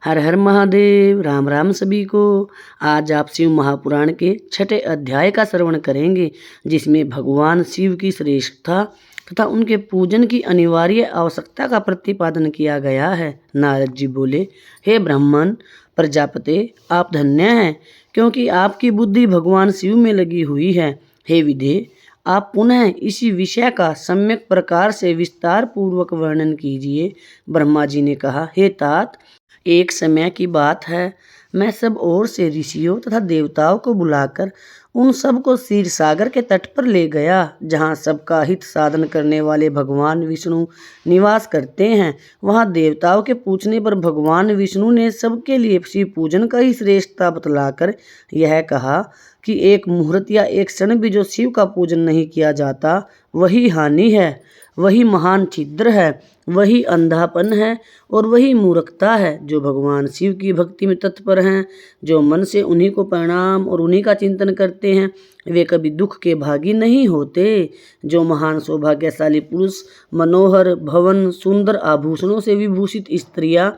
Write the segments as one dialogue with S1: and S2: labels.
S1: हर हर महादेव। राम राम सभी को। आज आप शिव महापुराण के 6ठे अध्याय का श्रवण करेंगे, जिसमें भगवान शिव की श्रेष्ठता तथा उनके पूजन की अनिवार्य आवश्यकता का प्रतिपादन किया गया है। नारद जी बोले, हे ब्राह्मण प्रजापते, आप धन्य हैं, क्योंकि आपकी बुद्धि भगवान शिव में लगी हुई है। हे विदेह, आप पुनः इसी विषय का सम्यक प्रकार से विस्तार पूर्वक वर्णन कीजिए। ब्रह्मा जी ने कहा, हे तात, एक समय की बात है, मैं सब ओर से ऋषियों तथा देवताओं को बुलाकर उन सब को क्षीर सागर के तट पर ले गया, जहाँ सबका हित साधन करने वाले भगवान विष्णु निवास करते हैं। वहाँ देवताओं के पूछने पर भगवान विष्णु ने सबके लिए शिव पूजन का ही श्रेष्ठता बतलाकर यह कहा कि एक मुहूर्त या एक क्षण भी जो शिव का पूजन नहीं किया जाता, वही हानि है, वही महान छिद्र है, वही अंधापन है और वही मूर्खता है। जो भगवान शिव की भक्ति में तत्पर हैं, जो मन से उन्हीं को प्रणाम और उन्हीं का चिंतन करते हैं, वे कभी दुख के भागी नहीं होते। जो महान सौभाग्यशाली पुरुष, मनोहर भवन, सुंदर आभूषणों से विभूषित स्त्रियां,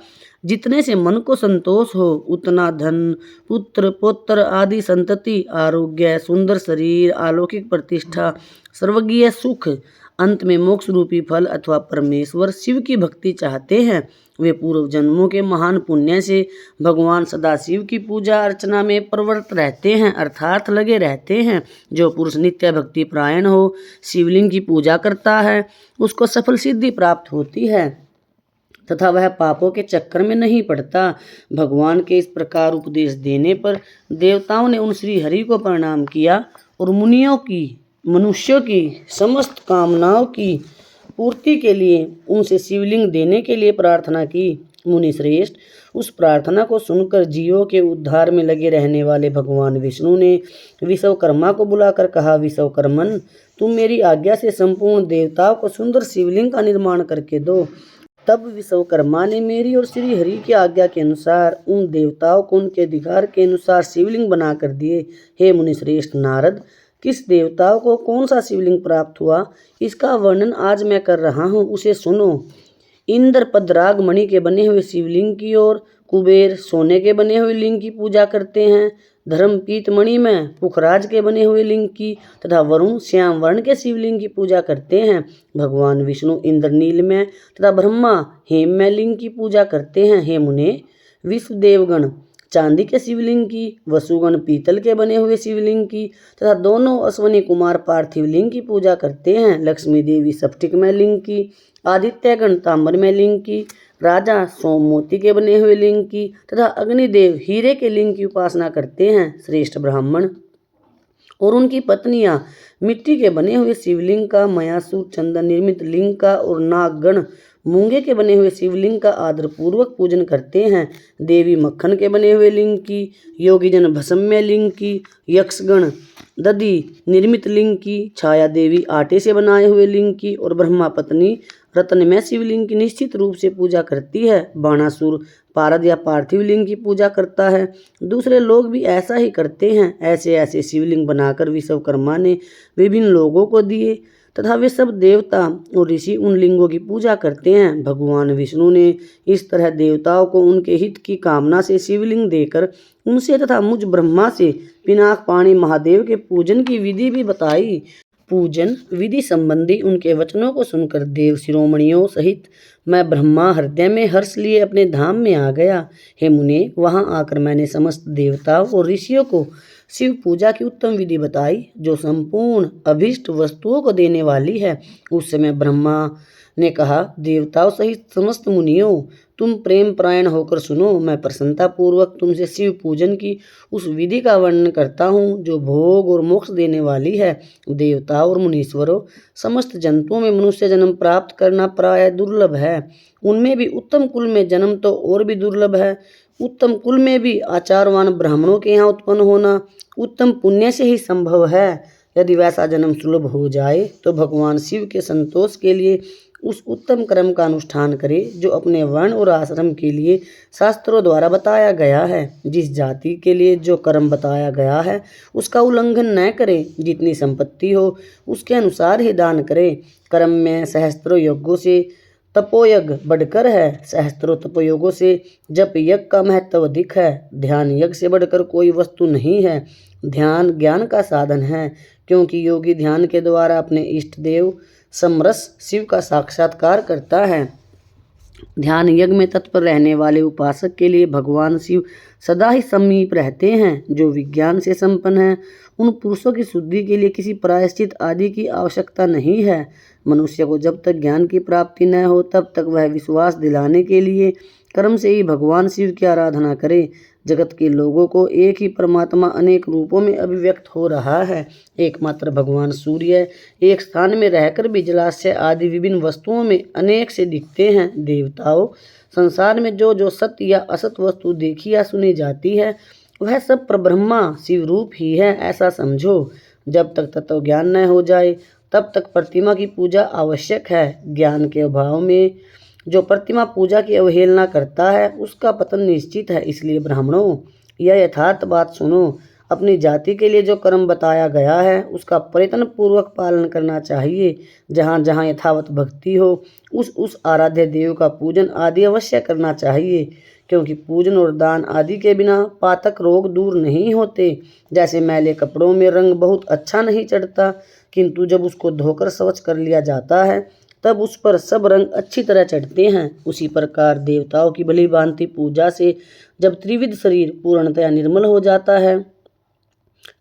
S1: जितने से मन को संतोष हो उतना धन, पुत्र पौत्र आदि संतति, आरोग्य, सुंदर शरीर, अलौकिक प्रतिष्ठा, सर्वज्ञ सुख, अंत में मोक्ष रूपी फल अथवा परमेश्वर शिव की भक्ति चाहते हैं, वे पूर्व जन्मों के महान पुण्य से भगवान सदाशिव की पूजा अर्चना में प्रवृत्त रहते हैं, अर्थात लगे रहते हैं। जो पुरुष नित्य भक्ति परायण हो, शिवलिंग की पूजा करता है, उसको सफल सिद्धि प्राप्त होती है तथा वह पापों के चक्कर में नहीं पड़ता। भगवान के इस प्रकार उपदेश देने पर देवताओं ने उन श्री हरि को प्रणाम किया और मनुष्यों की समस्त कामनाओं की पूर्ति के लिए उनसे शिवलिंग देने के लिए प्रार्थना की। मुनि श्रेष्ठ, उस प्रार्थना को सुनकर जीवों के उद्धार में लगे रहने वाले भगवान विष्णु ने विश्वकर्मा को बुलाकर कहा, विश्वकर्मन, तुम मेरी आज्ञा से संपूर्ण देवताओं को सुंदर शिवलिंग का निर्माण करके दो। तब विश्वकर्मा ने मेरी और श्री हरि की आज्ञा के अनुसार उन देवताओं को उनके अधिकार के अनुसार शिवलिंग बना कर दिए। हे मुनि श्रेष्ठ नारद, किस देवताओं को कौन सा शिवलिंग प्राप्त हुआ, इसका वर्णन आज मैं कर रहा हूँ, उसे सुनो। इंद्र पद्राग मणि के बने हुए शिवलिंग की ओर, कुबेर सोने के बने हुए लिंग की पूजा करते हैं, धर्म पीत मणि में पुखराज के बने हुए लिंग की तथा वरुण श्याम वर्ण के शिवलिंग की पूजा करते हैं। भगवान विष्णु इंद्रनील में तथा ब्रह्मा हेम में लिंग की पूजा करते हैं। हे मुने, विश्व देवगण चांदी के शिवलिंग की, वसुगण पीतल के बने हुए शिवलिंग की तथा दोनों अश्वनी कुमार पार्थिव लिंग की पूजा करते हैं। लक्ष्मी देवी स्फटिक में लिंग की, आदित्यगण ताम्र में लिंग की, राजा सोम मोती के बने हुए लिंग की तथा अग्निदेव हीरे के लिंग की उपासना करते हैं। श्रेष्ठ ब्राह्मण और उनकी पत्नियां मिट्टी के बने हुए शिवलिंग का, मयासुर चंदन निर्मित लिंग का और नागगण मूंगे के बने हुए शिवलिंग का आदर पूर्वक पूजन करते हैं। देवी मक्खन के बने हुए लिंग की, योगीजन भस्म्य लिंग की, यक्षगण दधि निर्मित लिंग की, छाया देवी आटे से बनाए हुए लिंग की और ब्रह्मा पत्नी रत्न में शिवलिंग की निश्चित रूप से पूजा करती है। बाणासुर पारद या पार्थिव लिंग की पूजा करता है। दूसरे लोग भी ऐसा ही करते हैं। ऐसे ऐसे शिवलिंग बनाकर विश्वकर्मा ने विभिन्न लोगों को दिए तथा वे सब देवता और ऋषि उन लिंगों की पूजा करते हैं। भगवान विष्णु ने इस तरह देवताओं को उनके हित की कामना से शिवलिंग देकर उनसे तथा मुझ ब्रह्मा से पिनाक पाणी महादेव के पूजन की विधि भी बताई। पूजन विधि संबंधी उनके वचनों को सुनकर देव शिरोमणियों सहित मैं ब्रह्मा हृदय में हर्ष लिए अपने धाम में आ गया। हे मुने, वहां आकर मैंने समस्त देवताओं और ऋषियों को शिव पूजा की उत्तम विधि बताई, जो संपूर्ण अभीष्ट वस्तुओं को देने वाली है। उस समय ब्रह्मा ने कहा, देवताओं सहित समस्त मुनियों, तुम प्रेम परायण होकर सुनो। मैं प्रसन्नता पूर्वक तुमसे शिव पूजन की उस विधि का वर्णन करता हूँ, जो भोग और मोक्ष देने वाली है। देवताओं और मुनीश्वरों, समस्त जंतुओं में मनुष्य जन्म प्राप्त करना प्राय दुर्लभ है। उनमें भी उत्तम कुल में जन्म तो और भी दुर्लभ है। उत्तम कुल में भी आचारवान ब्राह्मणों के यहाँ उत्पन्न होना उत्तम पुण्य से ही संभव है। यदि वैसा जन्म सुलभ हो जाए तो भगवान शिव के संतोष के लिए उस उत्तम कर्म का अनुष्ठान करे, जो अपने वर्ण और आश्रम के लिए शास्त्रों द्वारा बताया गया है। जिस जाति के लिए जो कर्म बताया गया है उसका उल्लंघन न करे। जितनी संपत्ति हो उसके अनुसार ही दान करे। कर्म में सहस्त्रों यज्ञों से तपोयज्ञ बढ़कर है। सहस्त्रों तपोयोगों से जप यज्ञ का महत्व अधिक है। ध्यान यज्ञ से बढ़कर कोई वस्तु नहीं है। ध्यान ज्ञान का साधन है, क्योंकि योगी ध्यान के द्वारा अपने इष्ट देव समरस शिव का साक्षात्कार करता है। ध्यान यज्ञ में तत्पर रहने वाले उपासक के लिए भगवान शिव सदा ही समीप रहते हैं। जो विज्ञान से संपन्न हैं, उन पुरुषों की शुद्धि के लिए किसी प्रायश्चित आदि की आवश्यकता नहीं है। मनुष्य को जब तक ज्ञान की प्राप्ति न हो तब तक वह विश्वास दिलाने के लिए कर्म से ही भगवान शिव की आराधना करे। जगत के लोगों को एक ही परमात्मा अनेक रूपों में अभिव्यक्त हो रहा है। एकमात्र भगवान सूर्य एक स्थान में रहकर भी जलाशय आदि विभिन्न वस्तुओं में अनेक से दिखते हैं। देवताओं, संसार में जो जो सत्य या असत वस्तु देखी या सुनी जाती है, वह सब परब्रह्मा शिव रूप ही है, ऐसा समझो। जब तक तत्व ज्ञान न हो जाए तब तक प्रतिमा की पूजा आवश्यक है। ज्ञान के अभाव में जो प्रतिमा पूजा की अवहेलना करता है, उसका पतन निश्चित है। इसलिए ब्राह्मणों, यह यथार्थ बात सुनो। अपनी जाति के लिए जो कर्म बताया गया है, उसका प्रयत्न पूर्वक पालन करना चाहिए। जहाँ जहाँ यथावत भक्ति हो, उस आराध्य देव का पूजन आदि अवश्य करना चाहिए, क्योंकि पूजन और दान आदि के बिना पातक रोग दूर नहीं होते। जैसे मैले कपड़ों में रंग बहुत अच्छा नहीं चढ़ता, किंतु जब उसको धोकर स्वच्छ कर लिया जाता है तब उस पर सब रंग अच्छी तरह चढ़ते हैं। उसी प्रकार देवताओं की भली भांति पूजा से जब त्रिविध शरीर पूर्णतया निर्मल हो जाता है,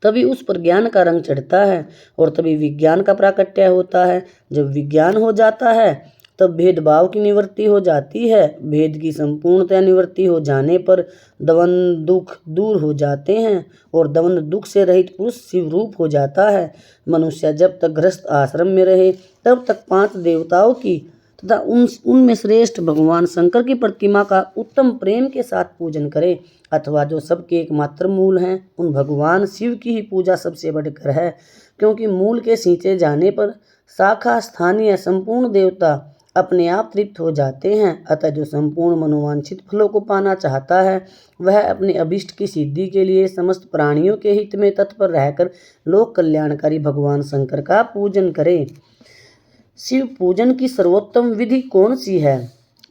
S1: तभी उस पर ज्ञान का रंग चढ़ता है और तभी विज्ञान का प्राकट्य होता है। जब विज्ञान हो जाता है तब भेदभाव की निवृत्ति हो जाती है। भेद की संपूर्णतया निवृत्ति हो जाने पर द्वंद्व दुख दूर हो जाते हैं और द्वंद्व दुख से रहित पुरुष शिव रूप हो जाता है। मनुष्य जब तक गृहस्थ आश्रम में रहे तब तक 5 देवताओं की तथा उनमें श्रेष्ठ भगवान शंकर की प्रतिमा का उत्तम प्रेम के साथ पूजन करे, अथवा जो सबके एकमात्र मूल हैं, उन भगवान शिव की ही पूजा सबसे बढ़कर है। क्योंकि मूल के सींचे जाने पर शाखा स्थानीय संपूर्ण देवता अपने आप तृप्त हो जाते हैं। अतः जो संपूर्ण मनोवांछित फलों को पाना चाहता है, वह अपने अभिष्ट की सिद्धि के लिए समस्त प्राणियों के हित में तत्पर रहकर लोक कल्याणकारी भगवान शंकर का पूजन करे। शिव पूजन की सर्वोत्तम विधि कौन सी है?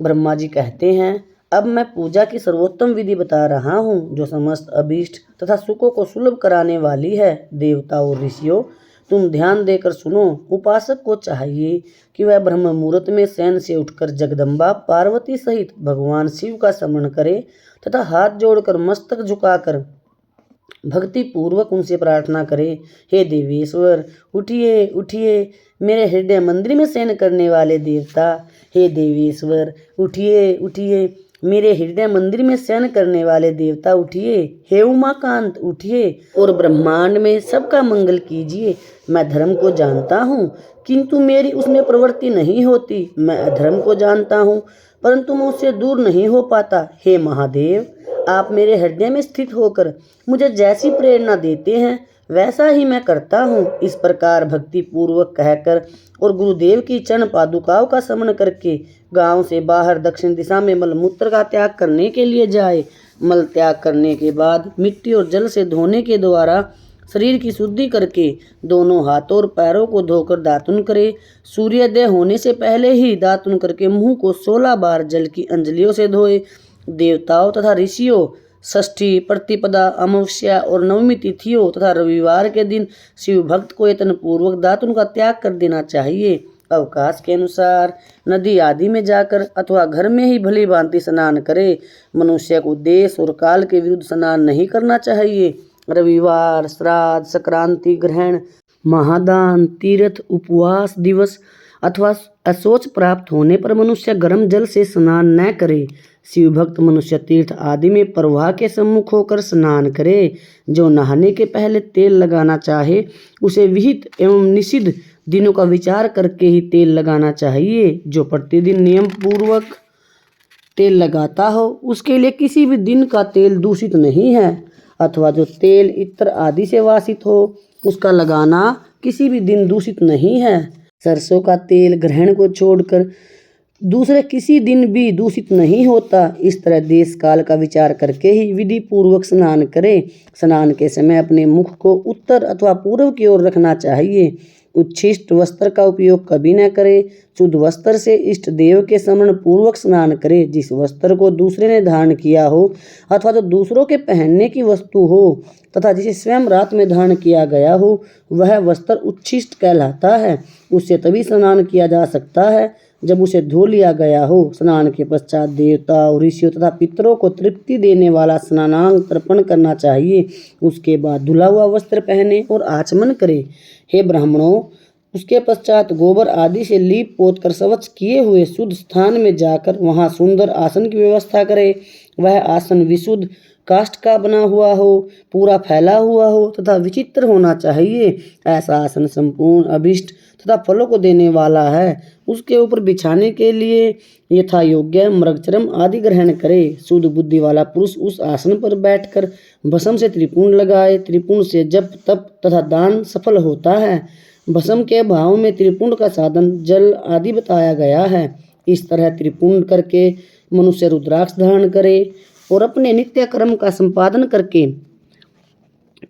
S1: ब्रह्मा जी कहते हैं, अब मैं पूजा की सर्वोत्तम विधि बता रहा हूँ, जो समस्त अभीष्ट तथा सुखों को सुलभ कराने वाली है। देवताओं और ऋषियों, तुम ध्यान देकर सुनो। उपासक को चाहिए कि वह ब्रह्म मुहूर्त में शयन से उठकर जगदम्बा पार्वती सहित भगवान शिव का स्मरण करे तथा हाथ जोड़कर मस्तक झुकाकर भक्ति पूर्वक उनसे प्रार्थना करे, हे देवेश्वर, उठिए उठिए मेरे हृदय मंदिर में शयन करने वाले देवता। हे देवेश्वर, उठिए उठिए मेरे हृदय मंदिर में शयन करने वाले देवता, उठिए। हे उमाकांत, उठिए और ब्रह्मांड में सबका मंगल कीजिए। मैं धर्म को जानता हूँ, किंतु मेरी उसमें प्रवृत्ति नहीं होती। मैं अधर्म को जानता हूँ, परंतु मैं उससे दूर नहीं हो पाता। हे महादेव, आप मेरे हृदय में स्थित होकर मुझे जैसी प्रेरणा देते हैं, वैसा ही मैं करता हूँ। इस प्रकार भक्ति पूर्वक कहकर और गुरुदेव की चरण पादुकाओं का स्मरण करके गांव से बाहर दक्षिण दिशा में मलमूत्र का त्याग करने के लिए जाए। मल त्याग करने के बाद मिट्टी और जल से धोने के द्वारा शरीर की शुद्धि करके दोनों हाथों और पैरों को धोकर दातुन करे। सूर्योदय होने से पहले ही दातुन करके मुंह को 16 बार जल की अंजलियों से धोए। देवताओं तथा ऋषियों, षष्ठी, प्रतिपदा, अमावस्या और नवमी तिथियों तथा रविवार के दिन शिव भक्त को यत्न पूर्वक दातुन का त्याग कर देना चाहिए। अवकाश के अनुसार नदी आदि में जाकर अथवा घर में ही भली भांति स्नान करे। मनुष्य को देश और काल के विरुद्ध स्नान नहीं करना चाहिए। रविवार, श्राद्ध, संक्रांति, ग्रहण, महादान, तीर्थ, उपवास दिवस अथवा अशौच प्राप्त होने पर मनुष्य गर्म जल से स्नान न करे। शिव भक्त मनुष्य तीर्थ आदि में प्रवाह के सम्मुख होकर स्नान करे। जो नहाने के पहले तेल लगाना चाहे, उसे विहित एवं निषिद्ध दिनों का विचार करके ही तेल लगाना चाहिए। जो प्रतिदिन नियम पूर्वक तेल लगाता हो, उसके लिए किसी भी दिन का तेल दूषित नहीं है, अथवा जो तेल इत्र आदि से वासित हो, उसका लगाना किसी भी दिन दूषित नहीं है। सरसों का तेल ग्रहण को छोड़कर दूसरे किसी दिन भी दूषित नहीं होता। इस तरह देश काल का विचार करके ही विधि पूर्वक स्नान करें। स्नान के समय अपने मुख को उत्तर अथवा पूर्व की ओर रखना चाहिए। उच्छिष्ट वस्त्र का उपयोग कभी न करे। शुद्ध वस्त्र से इष्ट देव के स्मरण पूर्वक स्नान करे। जिस वस्त्र को दूसरे ने धारण किया हो अथवा जो दूसरों के पहनने की वस्तु हो तथा जिसे स्वयं रात में धारण किया गया हो वह वस्त्र उच्छिष्ट कहलाता है। उससे तभी स्नान किया जा सकता है जब उसे धो लिया गया हो। स्नान के पश्चात देवता ऋषियों तथा पितरों को तृप्ति देने वाला स्नानांग तर्पण करना चाहिए। उसके बाद धुला हुआ वस्त्र पहने और आचमन करे। हे ब्राह्मणों, उसके पश्चात गोबर आदि से लीप पोत कर स्वच्छ किए हुए शुद्ध स्थान में जाकर वहां सुंदर आसन की व्यवस्था करे। वह आसन विशुद्ध काष्ठ का बना हुआ हो, पूरा फैला हुआ हो तथा विचित्र होना चाहिए। ऐसा आसन संपूर्ण अभिष्ट तथा फलों को देने वाला है। उसके ऊपर बिछाने के लिए यथा योग्य मृगचर्म आदि ग्रहण करे। शुद्ध बुद्धि वाला पुरुष उस आसन पर बैठकर भस्म से त्रिपुंड लगाए। त्रिपुंड से जप तप तथा दान सफल होता है। भस्म के भाव में त्रिपुंड का साधन जल आदि बताया गया है। इस तरह त्रिपुंड करके मनुष्य रुद्राक्ष धारण करे और अपने नित्य कर्म का संपादन करके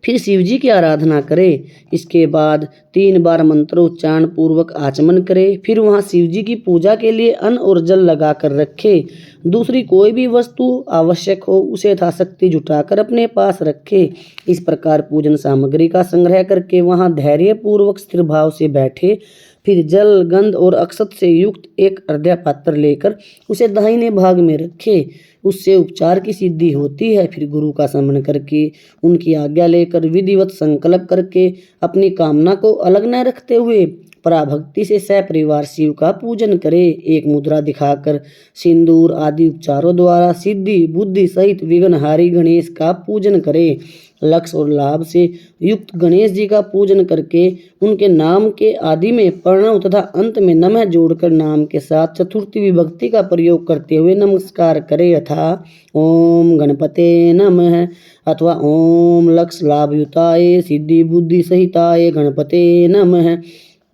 S1: फिर शिवजी की आराधना करे। इसके बाद 3 बार मंत्रोच्चारण पूर्वक आचमन करे। फिर वहां शिवजी की पूजा के लिए अन्न और जल लगा कर रखे। दूसरी कोई भी वस्तु आवश्यक हो उसे यथाशक्ति जुटाकर अपने पास रखे। इस प्रकार पूजन सामग्री का संग्रह करके वहां धैर्य पूर्वक स्थिर भाव से बैठे। फिर जल गंध और अक्षत से युक्त एक अर्ध्या पात्र लेकर उसे दाहिने भाग में रखे। उससे उपचार की सिद्धि होती है। फिर गुरु का स्मरण करके उनकी आज्ञा लेकर विधिवत संकल्प करके अपनी कामना को अलग न रखते हुए पराभक्ति से सपरिवार शिव का पूजन करे। एक मुद्रा दिखाकर सिंदूर आदि उपचारों द्वारा सिद्धि बुद्धि सहित विघ्नहारी गणेश का पूजन करे। लक्ष्य और लाभ से युक्त गणेश जी का पूजन करके उनके नाम के आदि में प्रणव तथा अंत में नमः जोड़कर नाम के साथ चतुर्थी विभक्ति का प्रयोग करते हुए नमस्कार करे। यथा ओम गणपते नमः अथवा ओम लक्ष्य लाभयुताय सिद्धि बुद्धि सहिताय गणपते नमः।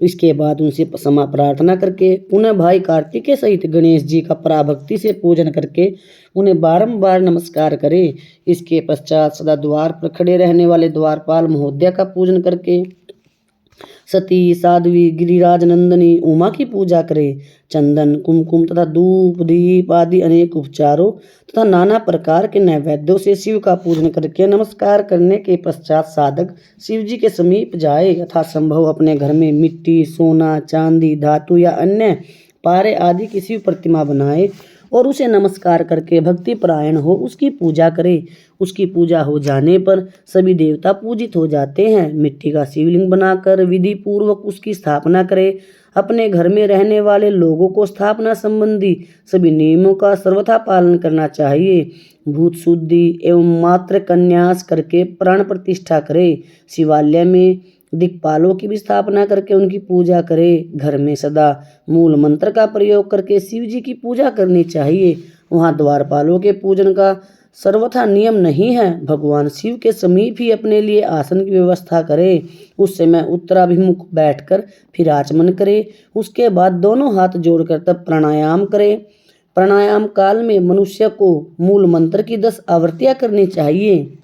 S1: इसके बाद उनसे क्षमा प्रार्थना करके पुनः भाई कार्तिकेय सहित गणेश जी का पराभक्ति से पूजन करके उन्हें बारंबार नमस्कार करें। इसके पश्चात सदा द्वार पर खड़े रहने वाले द्वारपाल महोदय का पूजन करके सती साध्वी गिरिराज नंदनी उमा की पूजा करें। चंदन कुमकुम तथा धूप दीप आदि अनेक उपचारों तथा नाना प्रकार के नैवेद्यों से शिव का पूजन करके नमस्कार करने के पश्चात साधक शिव जी के समीप जाए। यथा संभव अपने घर में मिट्टी सोना चांदी धातु या अन्य पारे आदि की शिव प्रतिमा बनाए और उसे नमस्कार करके भक्ति परायण हो उसकी पूजा करे। उसकी पूजा हो जाने पर सभी देवता पूजित हो जाते हैं। मिट्टी का शिवलिंग बनाकर विधि पूर्वक उसकी स्थापना करे। अपने घर में रहने वाले लोगों को स्थापना संबंधी सभी नियमों का सर्वथा पालन करना चाहिए। भूत शुद्धि एवं मात्र कन्यास करके प्राण प्रतिष्ठा करे। शिवालय में दिक्पालों की भी स्थापना करके उनकी पूजा करे। घर में सदा मूल मंत्र का प्रयोग करके शिव जी की पूजा करनी चाहिए। वहाँ द्वारपालों के पूजन का सर्वथा नियम नहीं है। भगवान शिव के समीप ही अपने लिए आसन की व्यवस्था करे। उस समय उत्तराभिमुख बैठकर फिर आचमन करे। उसके बाद दोनों हाथ जोड़कर तब प्राणायाम करे। प्राणायाम काल में मनुष्य को मूल मंत्र की 10 आवृत्तियां करनी चाहिए।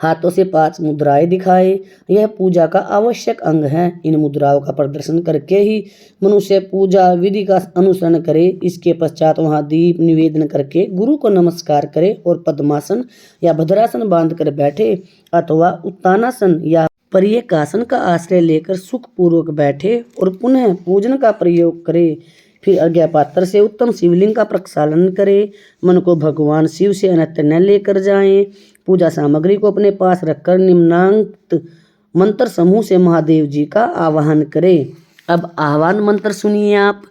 S1: हाथों से 5 मुद्राएं दिखाए। यह पूजा का आवश्यक अंग है। इन मुद्राओं का प्रदर्शन करके ही मनुष्य पूजा विधि का अनुसरण करे। इसके पश्चात वहां दीप निवेदन करके गुरु को नमस्कार करे और पद्मासन या भद्रासन बांध कर बैठे अथवा उत्तानासन या पर्यकासन का आश्रय लेकर सुख पूर्वक बैठे और पुनः पूजन का प्रयोग करे। फिर अर्घ्य पात्र से उत्तम शिवलिंग का प्रक्षालन करे। मन को भगवान शिव से अन्यत्र न लेकर जाएं। पूजा सामग्री को अपने पास रखकर निम्नांकित मंत्र समूह से महादेव जी का आवाहन करें। अब आह्वान मंत्र सुनिए आप।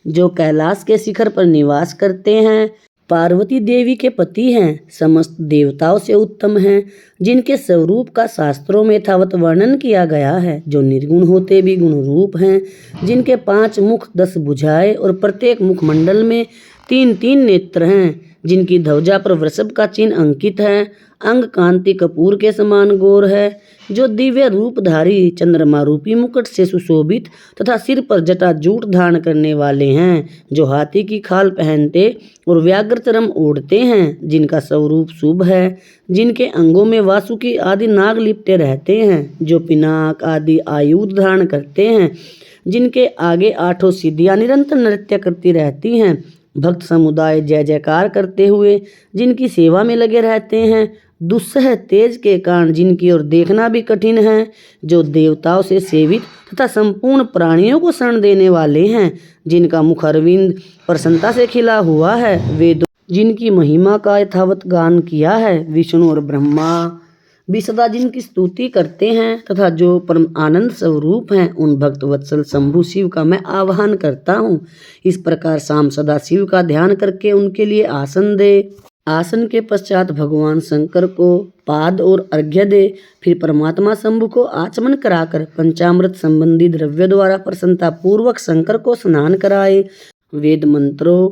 S1: जो कैलाश के शिखर पर निवास करते हैं, पार्वती देवी के पति हैं, समस्त देवताओं से उत्तम हैं, जिनके स्वरूप का शास्त्रों में यथावत वर्णन किया गया है, जो निर्गुण होते भी गुण रूप हैं, जिनके 5 मुख 10 भुजाएं और प्रत्येक मुखमंडल में 3-3 नेत्र हैं, जिनकी ध्वजा पर वृषभ का चिन्ह अंकित है। अंग कांति कपूर के समान गौर है, जो दिव्य रूपधारी चंद्रमा रूपी मुकुट से सुशोभित तथा सिर पर जटा जूट धारण करने वाले हैं, जो हाथी की खाल पहनते और व्याघ्र चर्म ओढ़ते हैं, जिनका स्वरूप शुभ है, जिनके अंगों में वासुकी आदि नाग लिपटे रहते हैं, जो पिनाक आदि आयुध धारण करते हैं, जिनके आगे 8 सिद्धियां निरंतर नृत्य करती रहती हैं, भक्त समुदाय जय जयकार करते हुए जिनकी सेवा में लगे रहते हैं, दुस्सह तेज के कारण जिनकी ओर देखना भी कठिन है, जो देवताओं से सेवित तथा संपूर्ण प्राणियों को शरण देने वाले हैं, जिनका मुख अरविंद प्रसन्नता से खिला हुआ है, वेदों जिनकी महिमा का यथावत गान किया है, विष्णु और ब्रह्मा भी सदा जिनकी स्तुति करते हैं तथा जो परम आनंद स्वरूप हैं, उन भक्त वत्सल शंभु शिव का मैं आह्वान करता हूँ। इस प्रकार शाम सदा शिव का ध्यान करके उनके लिए आसन दे। आसन के पश्चात भगवान शंकर को पाद और अर्घ्य दे। फिर परमात्मा शंभु को आचमन कराकर पंचामृत संबंधी द्रव्य द्वारा प्रसन्नता पूर्वक शंकर को स्नान कराए। वेद मंत्रों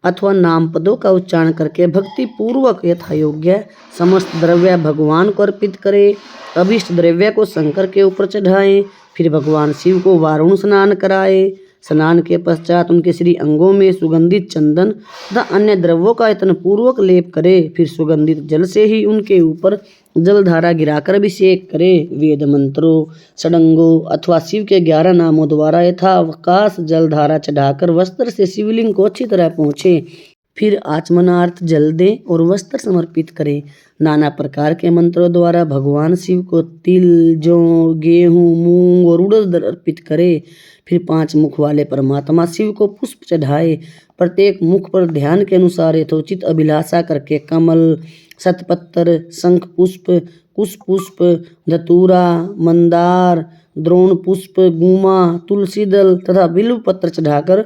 S1: अथवा नाम पदों का उच्चारण करके भक्ति पूर्वक यथा योग्य समस्त द्रव्य भगवान को अर्पित करे। अभिष्ट द्रव्य को शंकर के ऊपर चढ़ाएं। फिर भगवान शिव को वारुण स्नान कराए। स्नान के पश्चात उनके श्री अंगों में सुगंधित चंदन तथा अन्य द्रव्यों का यत्न पूर्वक लेप करे। फिर सुगंधित जल से ही उनके ऊपर जलधारा गिराकर अभिषेक करे। वेद मंत्रों षडंगों अथवा शिव के 11 नामों द्वारा यथावकाश जलधारा चढ़ाकर वस्त्र से शिवलिंग को अच्छी तरह पहुँचे। फिर आचमनार्थ जल दे और वस्त्र समर्पित करे। नाना प्रकार के मंत्रों द्वारा भगवान शिव को तिल, जौ, गेहूँ, मूंग और उड़द अर्पित करे। फिर 5 मुख वाले परमात्मा शिव को पुष्प चढ़ाए। प्रत्येक मुख पर ध्यान के अनुसार यथोचित अभिलाषा करके कमल, शतपत्र, शंख पुष्प, कुश पुष्प, धतूरा, मंदार, द्रोण पुष्प, गुमा, तुलसी दल तथा बिल्व पत्र चढ़ाकर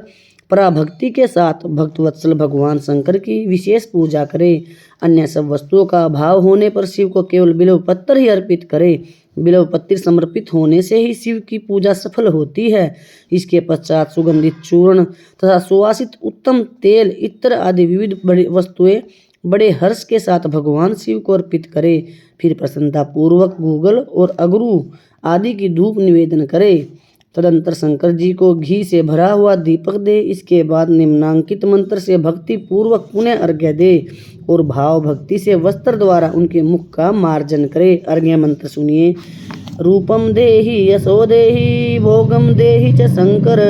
S1: पराभक्ति के साथ भक्तवत्सल भगवान शंकर की विशेष पूजा करे। अन्य सब वस्तुओं का अभाव होने पर शिव को केवल बिल्व पत्र ही अर्पित करे। बिल्व पत्र समर्पित होने से ही शिव की पूजा सफल होती है। इसके पश्चात सुगंधित चूर्ण तथा सुवासित उत्तम तेल, इत्र आदि विविध बड़ी वस्तुएं बड़े हर्ष के साथ भगवान शिव को अर्पित करे। फिर प्रसन्नता पूर्वक गूगल और अगरू आदि की धूप निवेदन करे। तदंतर शंकर जी को घी से भरा हुआ दीपक दे। इसके बाद निम्नांकित मंत्र से भक्ति पूर्वक पुनः अर्घ्य दे और भाव भक्ति से वस्त्र द्वारा उनके मुख का मार्जन करे। अर्घ्य मंत्र सुनिए। रूपम देहि यशो देहि भोगम देहि च शंकर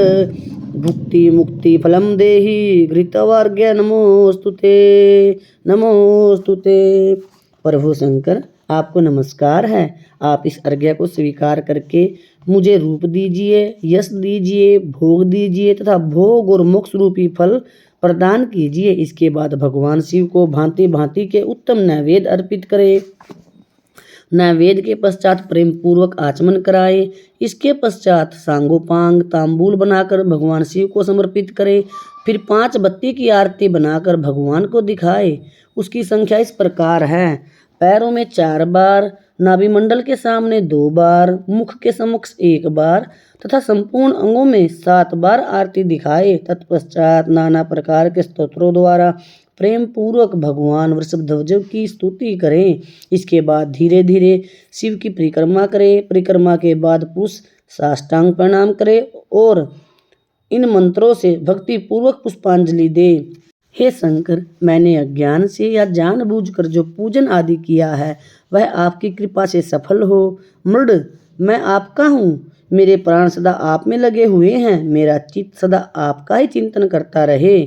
S1: भुक्ति मुक्ति फलम देहि घृतवार्घ्य नमोस्तुते नमोस्तुते। प्रभु शंकर आपको नमस्कार है। आप इस अर्घ्य को स्वीकार करके मुझे रूप दीजिए, यश दीजिए, भोग दीजिए तथा भोग और मोक्ष रूपी फल प्रदान कीजिए। इसके बाद भगवान शिव को भांति भांति के उत्तम नैवेद्य अर्पित करें। नैवेद्य के पश्चात प्रेम पूर्वक आचमन कराए। इसके पश्चात सांगोपांग तांबूल बनाकर भगवान शिव को समर्पित करे। फिर 5 बत्ती की आरती बनाकर भगवान को दिखाए। उसकी संख्या इस प्रकार है। पैरों में 4 बार, नाभि मंडल के सामने 2 बार, मुख के समक्ष 1 बार तथा संपूर्ण अंगों में 7 बार आरती दिखाए। तत्पश्चात नाना प्रकार के स्तोत्रों द्वारा प्रेम पूर्वक भगवान वृषभध्वज की स्तुति करें। इसके बाद धीरे धीरे शिव की परिक्रमा करें। परिक्रमा के बाद पुरुष साष्टांग प्रणाम करे और इन मंत्रों से भक्ति पूर्वक पुष्पांजलि दे। हे शंकर, मैंने अज्ञान से या जानबूझकर जो पूजन आदि किया है वह आपकी कृपा से सफल हो। मृड मैं आपका हूँ। मेरे प्राण सदा आप में लगे हुए हैं। मेरा चित्त सदा आपका ही चिंतन करता रहे।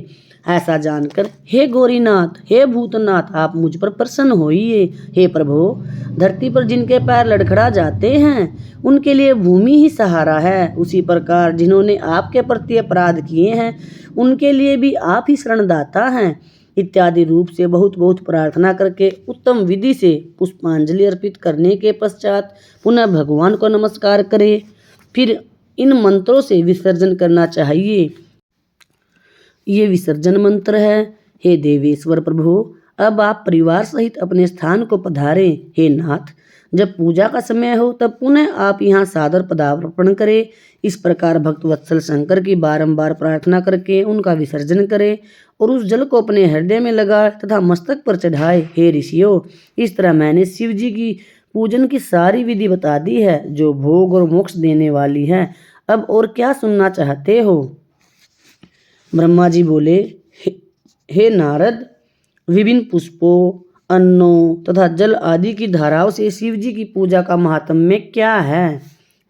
S1: ऐसा जानकर हे गौरीनाथ, हे भूतनाथ, आप मुझ पर प्रसन्न होइए। हे प्रभु, धरती पर जिनके पैर लड़खड़ा जाते हैं उनके लिए भूमि ही सहारा है। उसी प्रकार जिन्होंने आपके प्रति अपराध किए हैं उनके लिए भी आप ही शरणदाता हैं। इत्यादि रूप से बहुत बहुत प्रार्थना करके उत्तम विधि से पुष्पांजलि अर्पित करने के पश्चात पुनः भगवान को नमस्कार करें। फिर इन मंत्रों से विसर्जन करना चाहिए। ये विसर्जन मंत्र है। हे देवेश्वर प्रभु, अब आप परिवार सहित अपने स्थान को पधारें। हे नाथ, जब पूजा का समय हो तब पुनः आप यहाँ सादर पदार्पण करें। इस प्रकार भक्त वत्सल शंकर की बारंबार प्रार्थना करके उनका विसर्जन करें और उस जल को अपने हृदय में लगाए तथा मस्तक पर चढ़ाए। हे ऋषियों, इस तरह मैंने शिव जी की पूजन की सारी विधि बता दी है, जो भोग और मोक्ष देने वाली है। अब और क्या सुनना चाहते हो? ब्रह्मा जी बोले, हे नारद, विभिन्न पुष्पों, अन्नों तथा जल आदि की धाराओं से शिव जी की पूजा का महात्म्य क्या है?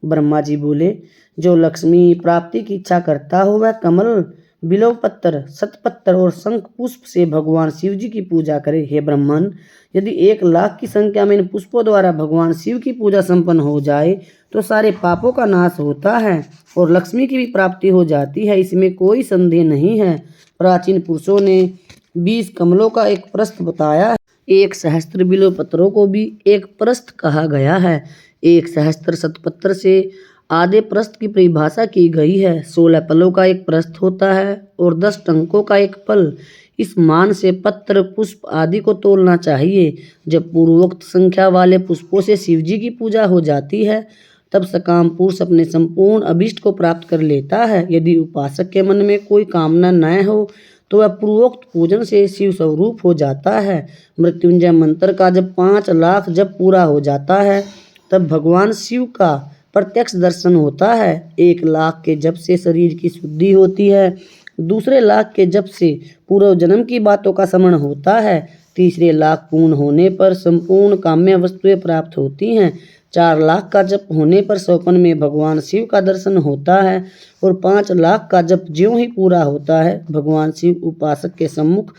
S1: ब्रह्मा जी बोले, जो लक्ष्मी प्राप्ति की इच्छा करता हो वह कमल, बिल्व पत्र, शतपत्र और शंख पुष्प से भगवान शिव जी की पूजा करे। हे ब्राह्मण, यदि 1,00,000 की संख्या में इन पुष्पों द्वारा भगवान शिव की पूजा संपन्न हो जाए तो सारे पापों का नाश होता है और लक्ष्मी की भी प्राप्ति हो जाती है, इसमें कोई संदेह नहीं है। प्राचीन पुरुषों ने 20 कमलों का एक प्रस्थ बताया है। 1 सहस्त्र बिल्व पत्रों को भी एक प्रस्थ कहा गया है। 1 सहस्त्र शतपत्र से आधे प्रस्थ की परिभाषा की गई है। 16 पलों का एक प्रस्थ होता है और 10 टंकों का एक पल। इस मान से पत्र, पुष्प आदि को तोलना चाहिए। जब पूर्वोक्त संख्या वाले पुष्पों से शिवजी की पूजा हो जाती है तब सकाम पुरुष अपने संपूर्ण अभिष्ट को प्राप्त कर लेता है। यदि उपासक के मन में कोई कामना न हो तो वह पूर्वोक्त पूजन से शिव स्वरूप हो जाता है। मृत्युंजय मंत्र का जब 5,00,000 जब पूरा हो जाता है तब भगवान शिव का प्रत्यक्ष दर्शन होता है। 1,00,000 के जप से शरीर की शुद्धि होती है। दूसरे लाख के जप से पूर्व जन्म की बातों का स्मरण होता है। तीसरे लाख पूर्ण होने पर संपूर्ण काम्य वस्तुएं प्राप्त होती हैं। 4,00,000 का जप होने पर स्वप्न में भगवान शिव का दर्शन होता है और 5,00,000 का जप ज्यों ही पूरा होता है भगवान शिव उपासक के सम्मुख